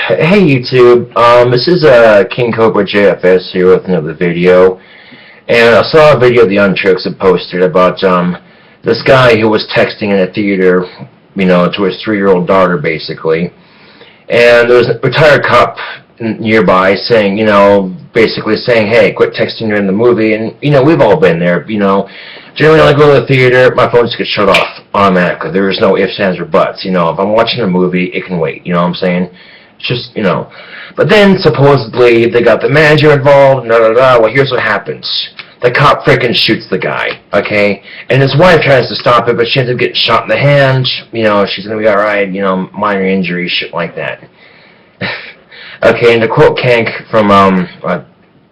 Hey YouTube, this is KingCobraJFS here with another video, and I saw a video the Untricks had posted about this guy who was texting in a theater, to his 3-year-old daughter basically, and there was a retired cop nearby saying, basically saying, hey, quit texting during the movie, and we've all been there, generally when I go to the theater, my phone just gets shut off automatically. There is no ifs, ands, or buts, if I'm watching a movie, it can wait, what I'm saying? It's just, But then, supposedly, they got the manager involved, well, here's what happens. The cop freaking shoots the guy, okay? And his wife tries to stop it, but she ends up getting shot in the hand, she's gonna be alright, minor injury, shit like that. Okay, and to quote Kank from,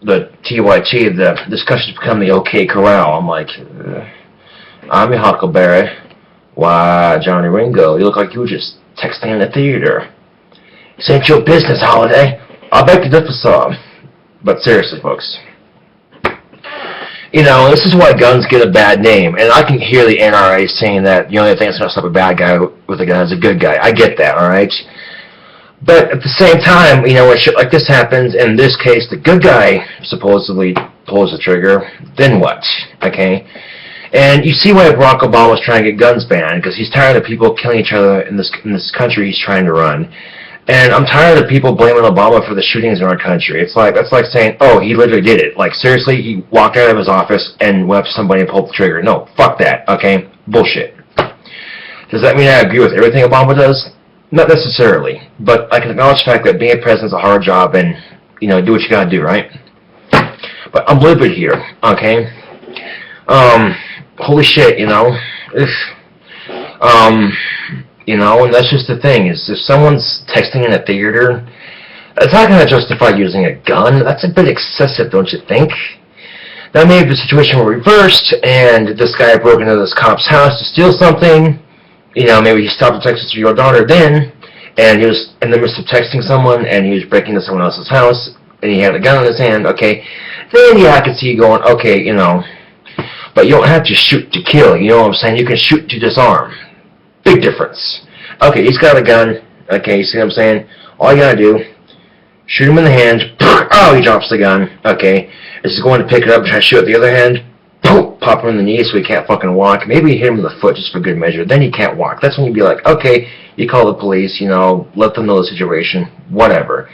the TYT, the discussion's become the OK Corral. I'm like, I'm your Huckleberry. Why, Johnny Ringo, you look like you were just texting in the theater. This ain't your business, Holiday. I'll beg to differ some. But seriously, folks. This is why guns get a bad name. And I can hear the NRA saying that the only thing that's going to stop a bad guy with a gun is a good guy. I get that, alright? But at the same time, when shit like this happens, in this case, the good guy supposedly pulls the trigger, then what? Okay? And you see why Barack Obama was trying to get guns banned, because he's tired of people killing each other in this country he's trying to run. And I'm tired of people blaming Obama for the shootings in our country. That's like saying, oh, he literally did it. Like, seriously, he walked out of his office and went up to somebody and pulled the trigger. No, fuck that, okay? Bullshit. Does that mean I agree with everything Obama does? Not necessarily. But I can acknowledge the fact that being a president is a hard job and, do what you gotta do, right? But I'm livid here, okay? Holy shit, and that's just the thing, is if someone's texting in a theater, it's not going to justify using a gun. That's a bit excessive, don't you think? Now, maybe the situation were reversed, and this guy broke into this cop's house to steal something, maybe he stopped to text his 3-year-old daughter then, and he was in the midst of texting someone, and he was breaking into someone else's house, and he had a gun in his hand, okay, then yeah, I could see you going, okay, but you don't have to shoot to kill, you know what I'm saying? You can shoot to disarm. Big difference. Okay, he's got a gun. Okay, you see what I'm saying? All you gotta do, shoot him in the hand. Oh, he drops the gun. Okay, is he going to pick it up and try to shoot at the other hand? Pop him in the knee so he can't fucking walk. Maybe hit him in the foot just for good measure. Then he can't walk. That's when you'd be like, okay, you call the police, let them know the situation, whatever.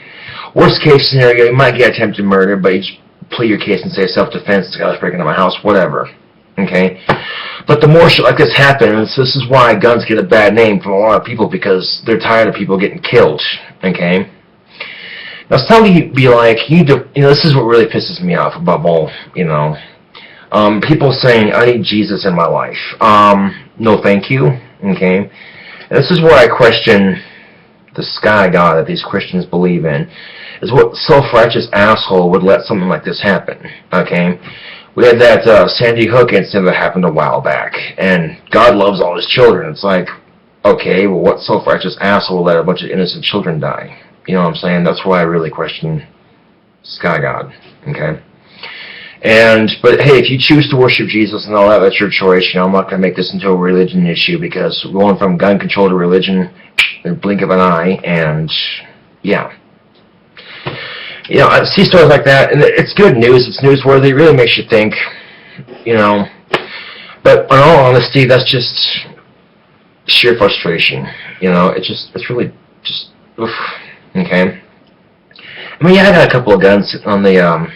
Worst case scenario, you might get attempted murder, but you just plead your case and say self-defense, this guy was breaking into my house, whatever. Okay? But the more shit like this happens, this is why guns get a bad name from a lot of people, because they're tired of people getting killed. Okay? Now, some of you be like, this is what really pisses me off above all, people saying, I need Jesus in my life. No thank you. Okay? And this is where I question the sky God that these Christians believe in, is what self-righteous asshole would let something like this happen. Okay? We had that Sandy Hook incident that happened a while back, and God loves all his children. It's like, okay, well, what self-righteous asshole will let a bunch of innocent children die? You know what I'm saying? That's why I really question Sky God, okay? But hey, if you choose to worship Jesus and all that, that's your choice. I'm not going to make this into a religion issue, because we're going from gun control to religion in a blink of an eye, and yeah. I see stories like that, and it's good news, it's newsworthy, it really makes you think, But in all honesty, that's just sheer frustration, it's really just, oof, okay? I mean, yeah, I got a couple of guns on the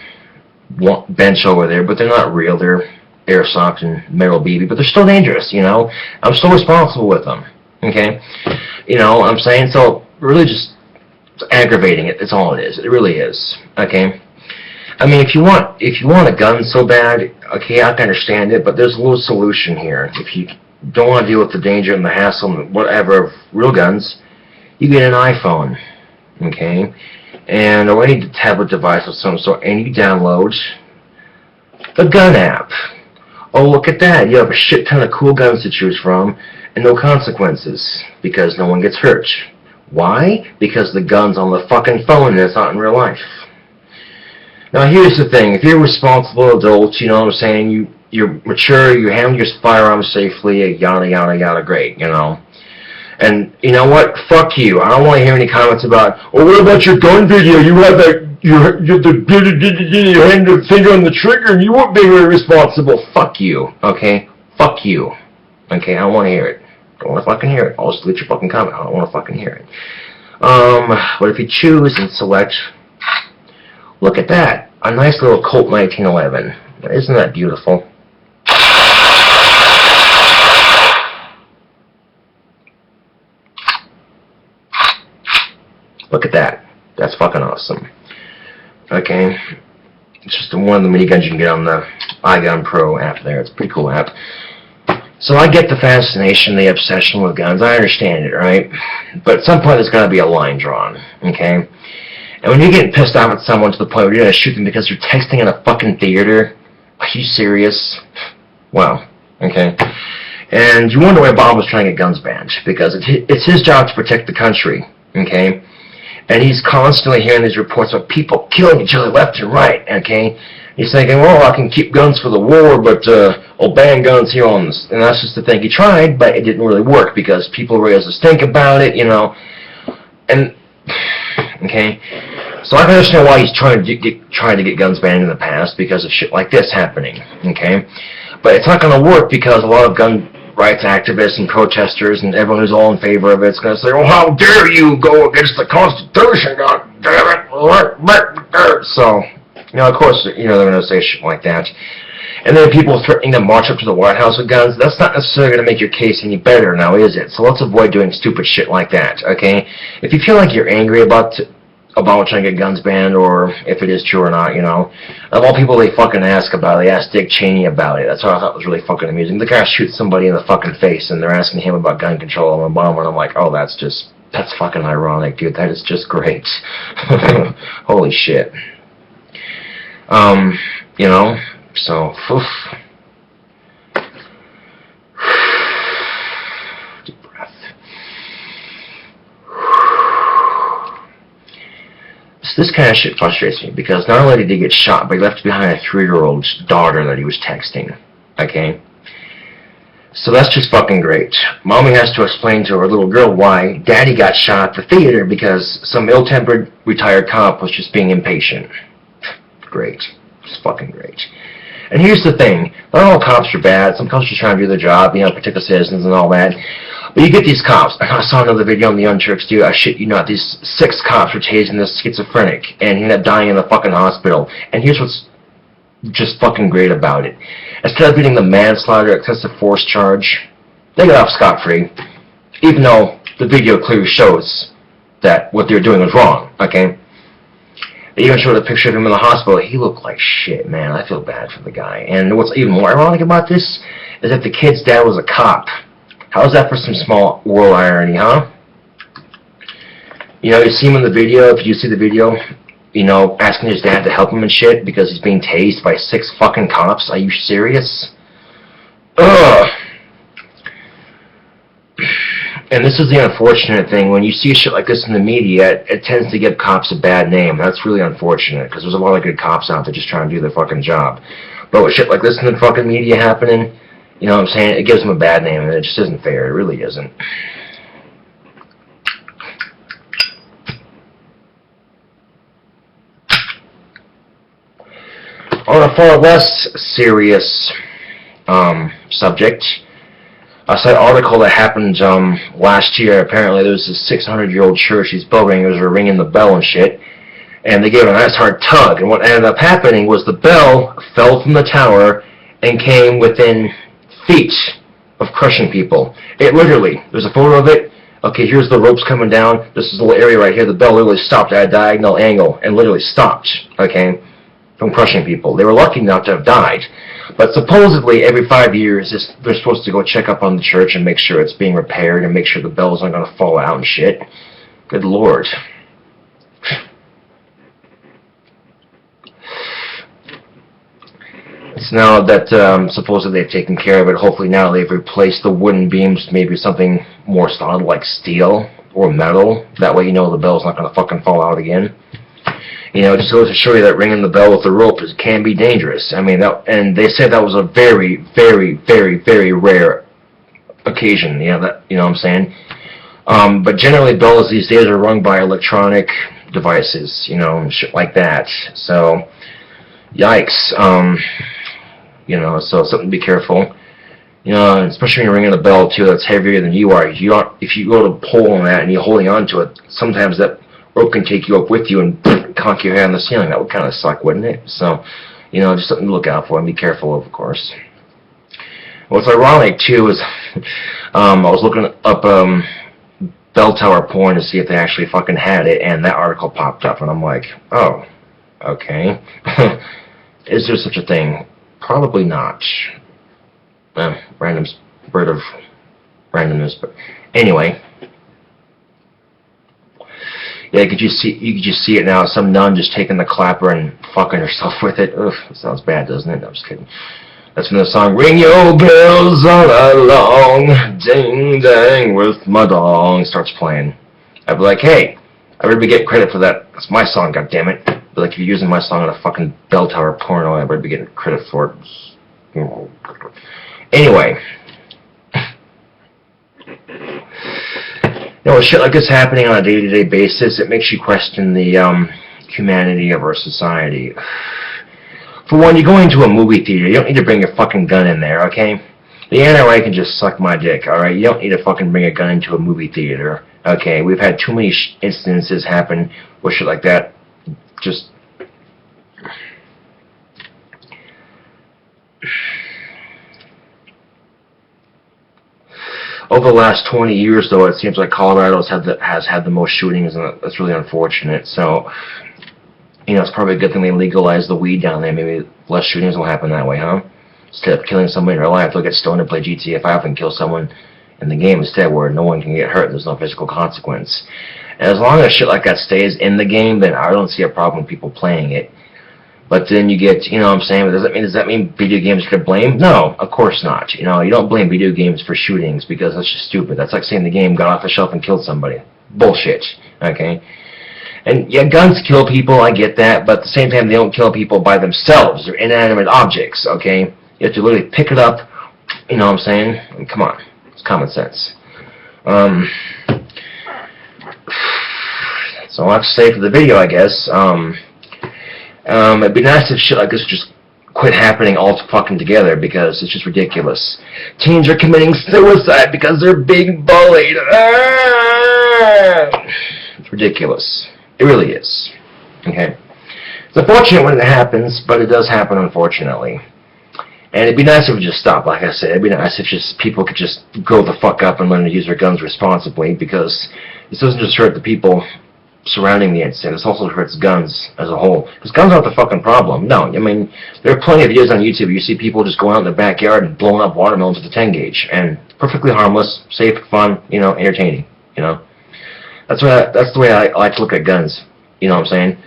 bench over there, but they're not real, they're airsoft and metal BB, but they're still dangerous, I'm still responsible with them, okay? What I'm saying? So, really just, it's aggravating. It's all it is. It really is. Okay. I mean, if you want a gun so bad, okay, I can understand it, but there's a little solution here. If you don't want to deal with the danger and the hassle and whatever of real guns, you get an iPhone, okay, or any tablet device of some sort, and you download the gun app. Oh, look at that! You have a shit ton of cool guns to choose from, and no consequences because no one gets hurt. Why? Because the gun's on the fucking phone and it's not in real life. Now here's the thing, if you're a responsible adult, what I'm saying, you're mature, you handle your firearms safely, yada yada yada, great, And you know what? Fuck you. I don't want to hear any comments about, oh, what about your gun video? You had that, you had the finger on the trigger and you weren't being very responsible. Fuck you, okay? Fuck you. Okay, I don't want to hear it. I don't want to fucking hear it. I'll just delete your fucking comment. I don't want to fucking hear it. What if you choose and select, look at that. A nice little Colt 1911. Isn't that beautiful? Look at that. That's fucking awesome. Okay. It's just one of the miniguns you can get on the iGun Pro app there. It's a pretty cool app. So I get the fascination, the obsession with guns. I understand it, right? But at some point there's got to be a line drawn. Okay? And when you get pissed off at someone to the point where you're going to shoot them because they're texting in a fucking theater, are you serious? Wow. Okay. And you wonder why Bob was trying to get guns banned. Because it's his job to protect the country. Okay? And he's constantly hearing these reports of people killing each other left and right, okay? He's thinking, well, I can keep guns for the war, but I'll ban guns here on this. And that's just the thing. He tried, but it didn't really work because people raised a stink about it, you know. And, okay? So I can understand why he's trying to get guns banned in the past because of shit like this happening, okay? But it's not going to work because a lot of gun rights activists and protesters and everyone who's all in favor of it's going to say, oh, how dare you go against the Constitution, God damn it. So, you know, of course, you know, they're going to say shit like that. And then people threatening to march up to the White House with guns, that's not necessarily going to make your case any better now, is it? So let's avoid doing stupid shit like that, okay? If you feel like you're angry about trying to get guns banned, or if it is true or not, you know. Of all people they fucking ask about it, they asked Dick Cheney about it. That's what I thought was really fucking amusing. The guy shoots somebody in the fucking face, and they're asking him about gun control and Obama, and I'm like, oh, that's fucking ironic, dude. That is just great. Holy shit. You know, so, oof. Deep breath. This kind of shit frustrates me because not only did he get shot, but he left behind a 3-year-old daughter that he was texting. Okay? So that's just fucking great. Mommy has to explain to her little girl why Daddy got shot at the theater because some ill-tempered retired cop was just being impatient. Great. It's fucking great. And here's the thing. Not all cops are bad. Some cops are trying to do their job, you know, protect the citizens and all that. But you get these cops. I saw another video on the Unchurched, dude. I shit you not. These 6 cops were tasing this schizophrenic, and he ended up dying in the fucking hospital. And here's what's just fucking great about it. Instead of getting the manslaughter excessive force charge, they got off scot-free. Even though the video clearly shows that what they were doing was wrong, okay? They even showed a picture of him in the hospital. He looked like shit, man. I feel bad for the guy. And what's even more ironic about this is that the kid's dad was a cop. How's that for some small world irony, huh? You know, you see him in the video, if you see the video, you know, asking his dad to help him and shit because he's being tased by 6 fucking cops. Are you serious? Ugh. And this is the unfortunate thing. When you see shit like this in the media, it tends to give cops a bad name. That's really unfortunate because there's a lot of good cops out there just trying to do their fucking job. But with shit like this in the fucking media happening, you know what I'm saying? It gives them a bad name, and it just isn't fair. It really isn't. On a far less serious subject, I saw an article that happened last year. Apparently, there was this 600-year-old church. These bell ringers were ringing the bell and shit, and they gave it a nice hard tug. And what ended up happening was the bell fell from the tower and came within feet of crushing people. It literally, there's a photo of it. Okay, here's the ropes coming down. This is a little area right here. The bell literally stopped at a diagonal angle and literally stopped, okay, from crushing people. They were lucky not to have died. But supposedly, every 5 years, they're supposed to go check up on the church and make sure it's being repaired and make sure the bells aren't going to fall out and shit. Good Lord. It's now that supposedly they've taken care of it. Hopefully now they've replaced the wooden beams, maybe something more solid like steel or metal. That way you know the bell's not going to fucking fall out again. You know, it just goes to show you that ringing the bell with the rope can be dangerous. I mean, and they said that was a very, very, very, very rare occasion. You know what I'm saying? But generally, bells these days are rung by electronic devices, you know, and shit like that. So, yikes. You know, so something to be careful. You know, especially when you're ringing a bell too that's heavier than you are. If you go to pull on that and you're holding on to it, sometimes that rope can take you up with you and conk your head on the ceiling. That would kind of suck, wouldn't it? So, you know, just something to look out for and be careful of course. What's ironic too is I was looking up bell tower porn to see if they actually fucking had it, and that article popped up, and I'm like, oh, okay. Is there such a thing? Probably not. Random bird of randomness, but anyway. Yeah, you could just see it now. Some nun just taking the clapper and fucking herself with it. Ugh, it sounds bad, doesn't it? No, I'm just kidding. That's from the song "Ring Your Bells All Along, Ding Dang with My Dong" starts playing. I'd be like, hey, I better be getting credit for that. That's my song, goddammit. But like, if you're using my song on a fucking bell tower porno, I better be getting credit for it. Anyway. You know, with shit like this happening on a day-to-day basis, it makes you question the humanity of our society. For one, you're going to a movie theater. You don't need to bring your fucking gun in there, okay? The NRA can just suck my dick, alright? You don't need to fucking bring a gun into a movie theater, okay? We've had too many instances happen with shit like that. Just... Over the last 20 years, though, it seems like Colorado has had the most shootings, and that's really unfortunate. So, you know, it's probably a good thing they legalized the weed down there. Maybe less shootings will happen that way, huh? Instead of killing someone in real life, they'll get stoned and play GTA 5 and kill someone in the game instead, where no one can get hurt. There's no physical consequence. And as long as shit like that stays in the game, then I don't see a problem with people playing it. But then you get, you know what I'm saying, does that mean video games get blamed? No, of course not. You know, you don't blame video games for shootings because that's just stupid. That's like saying the game got off the shelf and killed somebody. Bullshit, okay? And yeah, guns kill people, I get that, but at the same time, they don't kill people by themselves. They're inanimate objects, okay? You have to literally pick it up, you know what I'm saying? I mean, come on, it's common sense. So I'll have to say for the video, I guess. It'd be nice if shit like this would just quit happening all fucking together because it's just ridiculous. Teens are committing suicide because they're being bullied. It's ridiculous. It really is. Okay? It's unfortunate when it happens, but it does happen, unfortunately. And it'd be nice if it would just stop, like I said. It'd be nice if just people could just grow the fuck up and learn to use their guns responsibly, because this doesn't just hurt the people surrounding the incident. This also hurts guns as a whole. Because guns aren't the fucking problem. No, I mean, there are plenty of videos on YouTube. You see people just going out in their backyard and blowing up watermelons with a 10 gauge, and perfectly harmless, safe, fun, you know, entertaining. You know, that's the way I like to look at guns. You know what I'm saying?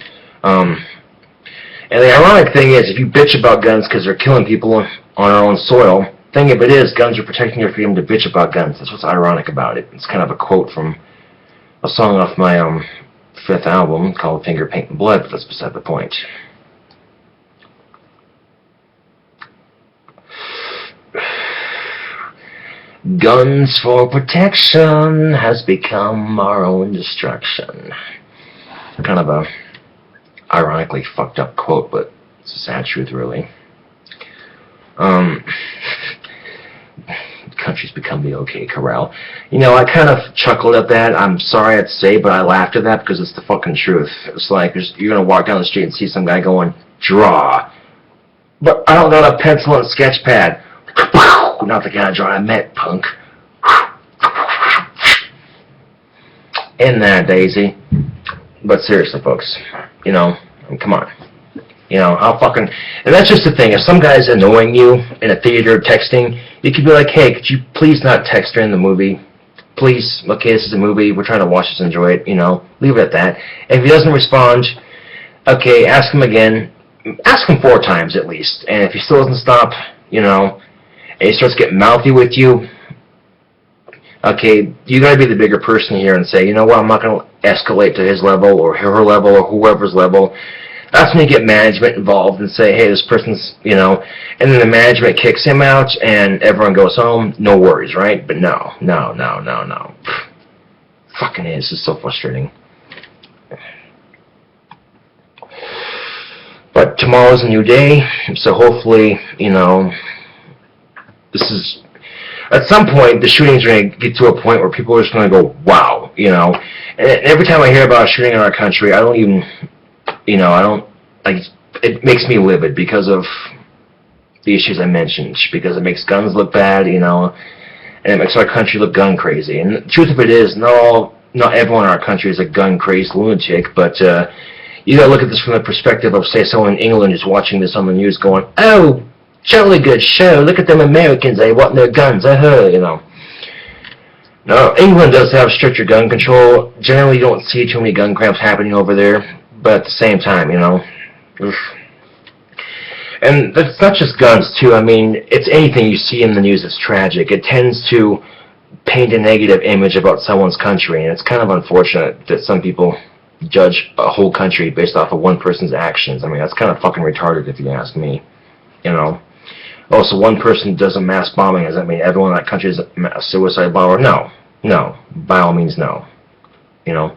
And the ironic thing is, if you bitch about guns because they're killing people on our own soil, the thing of it is, guns are protecting your freedom to bitch about guns. That's what's ironic about it. It's kind of a quote from a song off my 5th album called Finger, Paint, and Blood, but that's beside the point. Guns for protection has become our own destruction. Kind of a ironically fucked up quote, but it's a sad truth, really. Country's become the OK Corral. You know, I kind of chuckled at that. I'm sorry I'd say, but I laughed at that because it's the fucking truth. It's like you're going to walk down the street and see some guy going, draw. But I don't got a pencil and sketch pad. Not the kind of drawing I meant, punk. In there, Daisy. But seriously, folks, you know, come on. You know, I'll fucking... And that's just the thing. If some guy's annoying you in a theater texting, you could be like, hey, could you please not text during the movie? Please, okay, this is a movie. We're trying to watch this and enjoy it, you know. Leave it at that. And if he doesn't respond, okay, ask him again. Ask him 4 times at least. And if he still doesn't stop, you know, and he starts getting mouthy with you, okay, you gotta be the bigger person here and say, you know what, I'm not gonna escalate to his level or her level or whoever's level. That's when you get management involved and say, hey, this person's, you know, and then the management kicks him out and everyone goes home, no worries, right? But no. Fucking is. It's so frustrating. But tomorrow's a new day, so hopefully, you know, this is... At some point, the shootings are going to get to a point where people are just going to go, wow, you know. And every time I hear about a shooting in our country, I don't even, you know, it makes me livid because of the issues I mentioned, because it makes guns look bad, you know, and it makes our country look gun crazy. And the truth of it is, not everyone in our country is a gun crazed lunatic, but you got to look at this from the perspective of, say, someone in England who's watching this on the news going, oh, jolly good show, look at them Americans, they want their guns, you know. Now, England does have stricter gun control. Generally, you don't see too many gun crimes happening over there, but at the same time, you know. Oof. And it's not just guns, too. I mean, it's anything you see in the news that's tragic. It tends to paint a negative image about someone's country, and it's kind of unfortunate that some people judge a whole country based off of one person's actions. I mean, that's kind of fucking retarded if you ask me, you know. Oh, so one person does a mass bombing, does that mean everyone in that country is a suicide bomber? No. No. By all means, no. You know?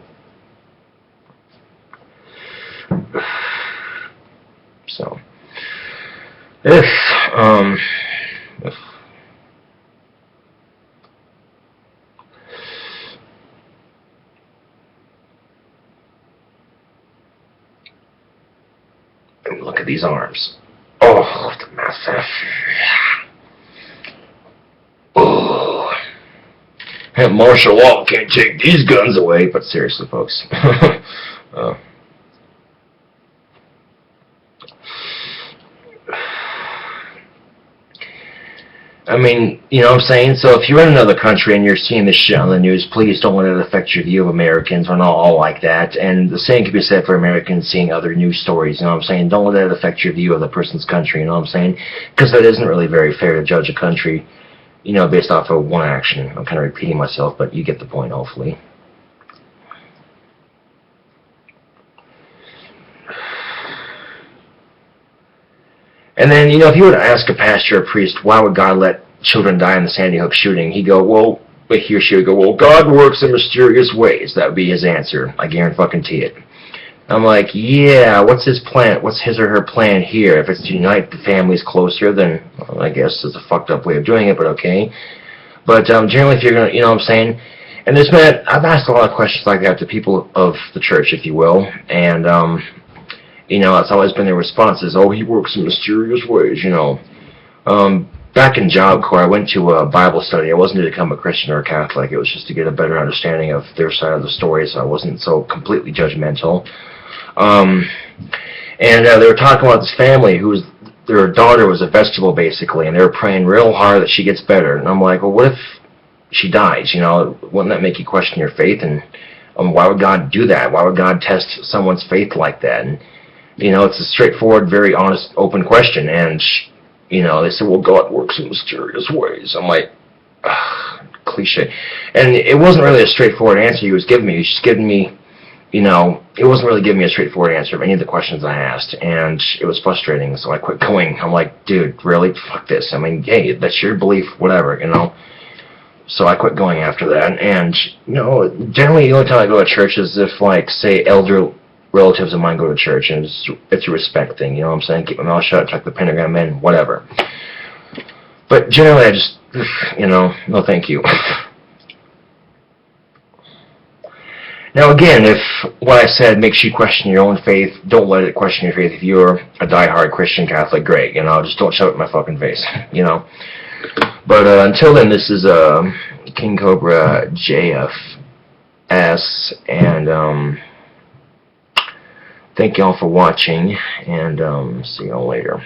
So, if look at these arms. Oh, the massive. Oh. And martial law can't take these guns away, but seriously, folks. I mean, you know what I'm saying? So if you're in another country and you're seeing this shit on the news, please don't let it affect your view of Americans. We're not all like that. And the same can be said for Americans seeing other news stories, you know what I'm saying? Don't let it affect your view of the person's country, you know what I'm saying? Because that isn't really very fair to judge a country, you know, based off of one action. I'm kind of repeating myself, but you get the point, hopefully. And then, you know, if you were to ask a pastor or priest, why would God let children die in the Sandy Hook shooting, he'd go, well, he or she would go, well, God works in mysterious ways. That would be his answer. I guarantee it. I'm like, yeah, what's his plan? What's his or her plan here? If it's to unite the families closer, then well, I guess it's a fucked up way of doing it, but okay. But generally, if you're going to, you know what I'm saying? And there's been, I've asked a lot of questions like that to people of the church, if you will, and, you know, it's always been their responses, oh, he works in mysterious ways, you know. Back in Job Corps, I went to a Bible study. It wasn't to become a Christian or a Catholic. It was just to get a better understanding of their side of the story, so I wasn't so completely judgmental. And they were talking about this family their daughter was a vegetable, basically, and they were praying real hard that she gets better. And I'm like, well, what if she dies? You know, wouldn't that make you question your faith? And why would God do that? Why would God test someone's faith like that? And you know, it's a straightforward, very honest, open question. And, you know, they said, well, God works in mysterious ways. I'm like, cliche. And it wasn't really a straightforward answer he was giving me. He was just giving me, you know, it wasn't really giving me a straightforward answer of any of the questions I asked. And it was frustrating, so I quit going. I'm like, dude, really? Fuck this. I mean, hey, that's your belief, whatever, you know. So I quit going after that. And, you know, generally the only time I go to church is if, like, say, elder relatives of mine go to church, and it's a respect thing, you know what I'm saying? Keep my mouth shut, tuck the pentagram in, whatever. But generally, I just, you know, no thank you. Now again, if what I said makes you question your own faith, don't let it question your faith. If you're a die-hard Christian Catholic, great, you know, just don't shove it in my fucking face, you know. But until then, this is KingCobraJFS, and thank y'all for watching, and see y'all later.